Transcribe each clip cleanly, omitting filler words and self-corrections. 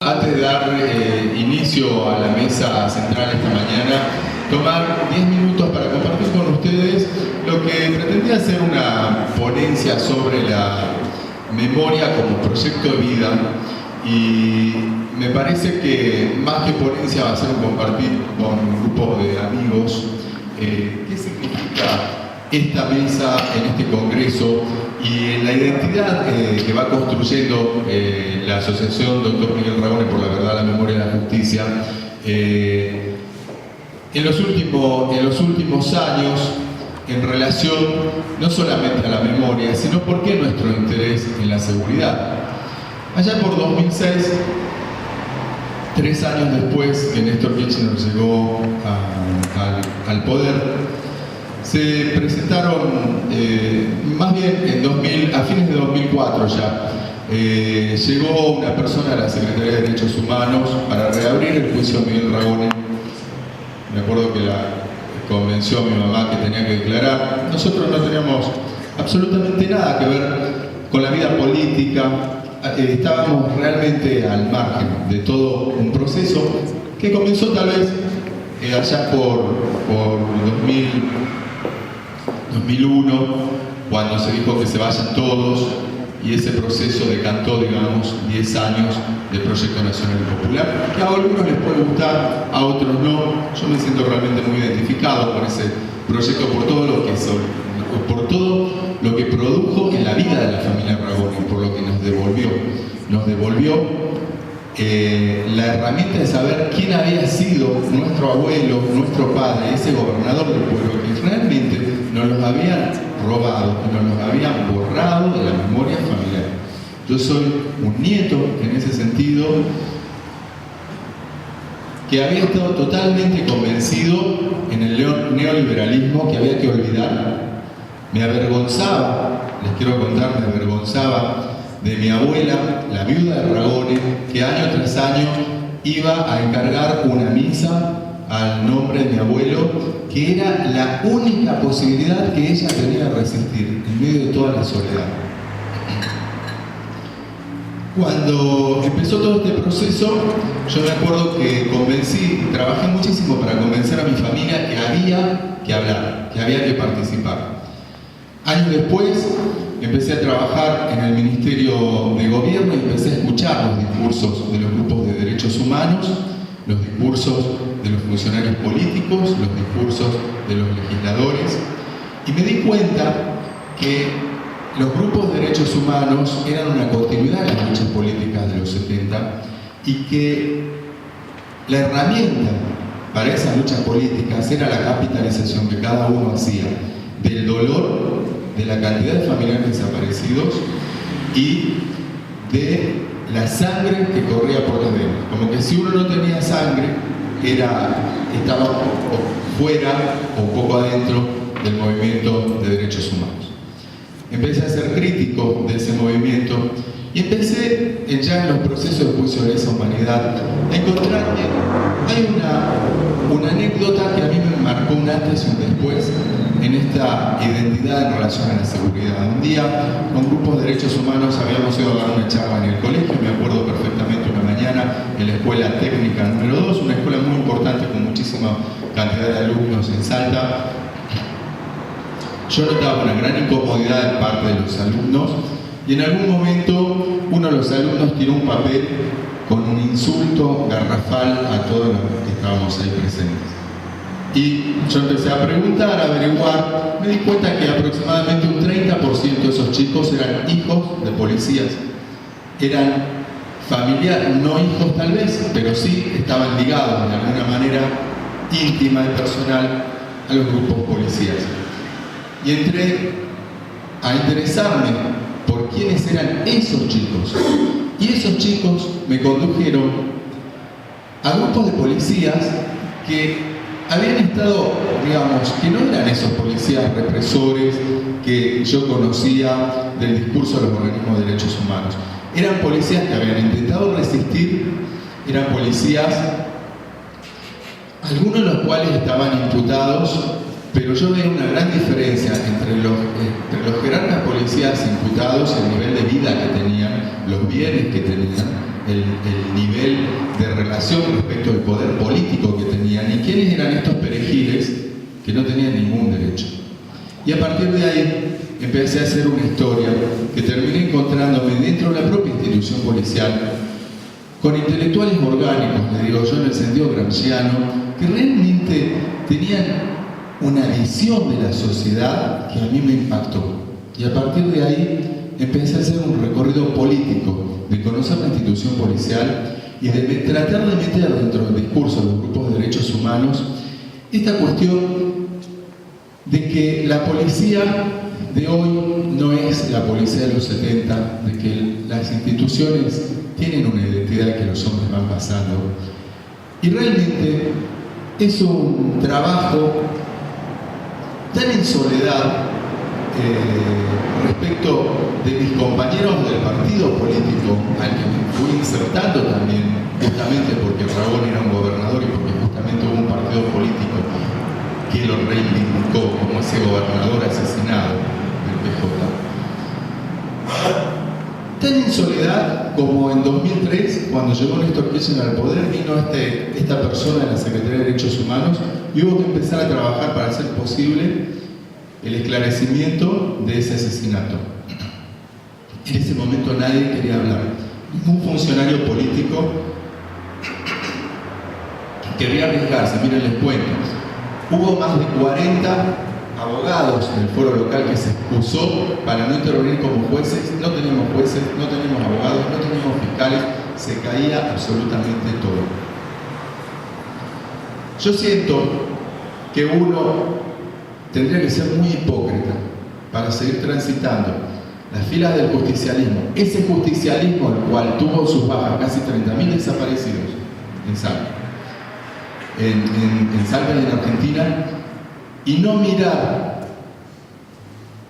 Antes de dar inicio a la mesa central esta mañana, tomar 10 minutos para compartir con ustedes lo que pretendía ser una ponencia sobre la memoria como proyecto de vida, y me parece que más que ponencia va a ser un compartir con un grupo de amigos qué significa esta mesa en este congreso y en la identidad que va construyendo la Asociación Dr. Miguel Ragone por la Verdad, la Memoria y la Justicia en los últimos años, en relación no solamente a la memoria, sino porque nuestro interés en la seguridad. Allá por 2006, 3 años después que Néstor Kirchner llegó al poder, se presentaron, más bien a fines de 2004 ya, llegó una persona a la Secretaría de Derechos Humanos para reabrir el juicio a Miguel Ragone. Me acuerdo que la convenció a mi mamá que tenía que declarar. Nosotros no teníamos absolutamente nada que ver con la vida política, estábamos realmente al margen de todo un proceso que comenzó tal vez allá por 2001, cuando se dijo que se vayan todos, y ese proceso decantó, digamos, 10 años de Proyecto Nacional y Popular, que a algunos les puede gustar, a otros no. Yo me siento realmente muy identificado con ese proyecto por todo lo que produjo en la vida de la familia Ragone, por lo que nos devolvió la herramienta de saber quién había sido nuestro abuelo, nuestro padre, ese gobernador del pueblo, que realmente nos los habían robado y nos los habían borrado de la memoria familiar. Yo soy un nieto en ese sentido, que había estado totalmente convencido en el neoliberalismo que había que olvidar. Me avergonzaba, les quiero contar, me avergonzaba de mi abuela, la viuda de Ragone, que año tras año iba a encargar una misa al nombre de mi abuelo, que era la única posibilidad que ella tenía de resistir en medio de toda la soledad. Cuando empezó todo este proceso, yo me acuerdo que trabajé muchísimo para convencer a mi familia que había que hablar, que había que participar. Años después empecé a trabajar en el Ministerio de Gobierno y empecé a escuchar los discursos de los grupos de derechos humanos, los discursos de los funcionarios políticos, los discursos de los legisladores, y me di cuenta que los grupos de derechos humanos eran una continuidad de las luchas políticas de los 70, y que la herramienta para esas luchas políticas era la capitalización que cada uno hacía del dolor, de la cantidad de familiares desaparecidos y de la sangre que corría por las venas. Como que si uno no tenía sangre, estaba fuera o un poco adentro del movimiento de derechos humanos. Empecé a ser crítico de ese movimiento y empecé ya en los procesos de juicio de lesa humanidad a encontrarme. Hay una anécdota que a mí me marcó un antes y un después en esta identidad en relación a la seguridad. Un día, con grupos de derechos humanos, habíamos ido a dar una charla en el colegio, me acuerdo perfectamente, una mañana en la Escuela Técnica número 2, una escuela muy importante con muchísima cantidad de alumnos en Salta. Yo notaba una gran incomodidad de parte de los alumnos, y en algún momento uno de los alumnos tiró un papel con un insulto garrafal a todos los que estábamos ahí presentes. Y yo empecé a preguntar, a averiguar, me di cuenta que aproximadamente un 30% de esos chicos eran hijos de policías. Eran familiares, no hijos tal vez, pero sí estaban ligados de alguna manera íntima y personal a los grupos policías. Y entré a interesarme por quiénes eran esos chicos. Y esos chicos me condujeron a grupos de policías que habían estado, digamos, que no eran esos policías represores que yo conocía del discurso de los organismos de derechos humanos. Eran policías que habían intentado resistir, eran policías, algunos de los cuales estaban imputados, pero yo veo una gran diferencia entre los jerarcas policías imputados, el nivel de vida que tenían, los bienes que tenían, el nivel de relación respecto al poder político que tenían y quiénes eran estos perejiles que no tenían ningún derecho. Y a partir de ahí empecé a hacer una historia que terminé encontrándome dentro de la propia institución policial con intelectuales orgánicos, le digo yo, en el sentido gramsciano, que realmente tenían una visión de la sociedad que a mí me impactó. Y a partir de ahí empecé a hacer un recorrido político, de conocer la institución policial y de tratar de meter dentro del discurso de los grupos de derechos humanos esta cuestión de que la policía de hoy no es la policía de los 70, de que las instituciones tienen una identidad que los hombres van pasando. Y realmente es un trabajo tan en soledad respecto de mis compañeros del partido político al que me fui insertando también, justamente porque Rabón era un gobernador y porque justamente hubo un partido político que lo reivindicó como ese gobernador asesinado del PJ. Tan en soledad como en 2003, cuando llegó Néstor Kirchner al poder, vino esta persona de la Secretaría de Derechos Humanos y hubo que empezar a trabajar para hacer posible el esclarecimiento de ese asesinato. En ese momento nadie quería hablar. Ningún funcionario político quería arriesgarse. Miren, les cuento. Hubo más de 40 abogados en el foro local que se excusó para no intervenir como jueces. No teníamos jueces, no teníamos abogados, no teníamos fiscales. Se caía absolutamente todo. Yo siento que uno tendría que ser muy hipócrita para seguir transitando las filas del justicialismo. Ese justicialismo, el cual tuvo en sus bajas casi 30.000 desaparecidos en Salta, en Salta y en Argentina, y no mirar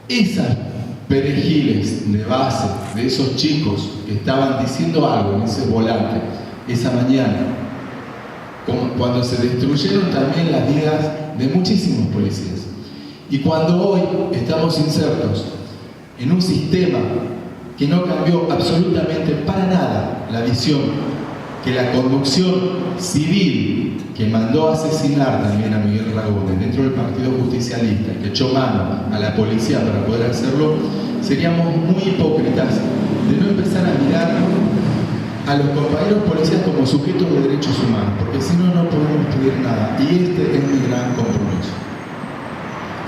esas perejiles de base de esos chicos que estaban diciendo algo en ese volante esa mañana, cuando se destruyeron también las vidas de muchísimos policías. Y cuando hoy estamos insertos en un sistema que no cambió absolutamente para nada la visión que la conducción civil que mandó a asesinar también a Miguel Ragones dentro del Partido Justicialista y que echó mano a la policía para poder hacerlo, seríamos muy hipócritas de no empezar a mirar a los compañeros policías como sujetos de derechos humanos, porque si no, no podemos pedir nada. Y este es mi gran compromiso.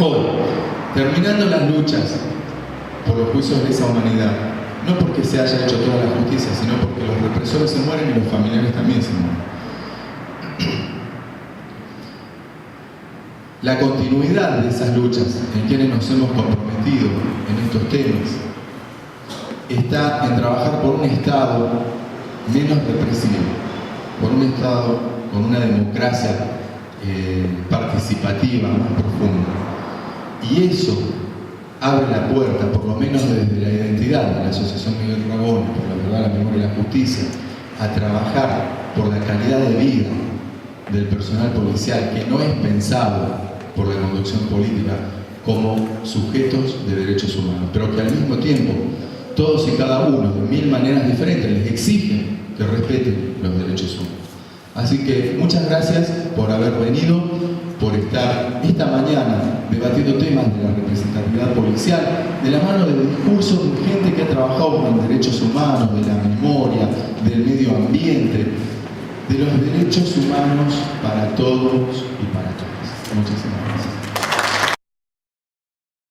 Hoy, terminando las luchas por los juicios de esa humanidad, no porque se haya hecho toda la justicia, sino porque los represores se mueren y los familiares también se mueren. La continuidad de esas luchas en quienes nos hemos comprometido en estos temas está en trabajar por un Estado menos represivo, por un Estado con una democracia participativa más profunda. Y eso abre la puerta, por lo menos desde la identidad de la Asociación Miguel Ragones, por la verdad, la memoria y la justicia, a trabajar por la calidad de vida del personal policial que no es pensado por la conducción política como sujetos de derechos humanos, pero que al mismo tiempo todos y cada uno de mil maneras diferentes les exigen que respeten los derechos humanos. Así que muchas gracias por haber venido, por estar esta mañana debatiendo temas de la representatividad policial, de la mano del discurso de gente que ha trabajado con derechos humanos, de la memoria, del medio ambiente, de los derechos humanos para todos y para todas. Muchísimas gracias.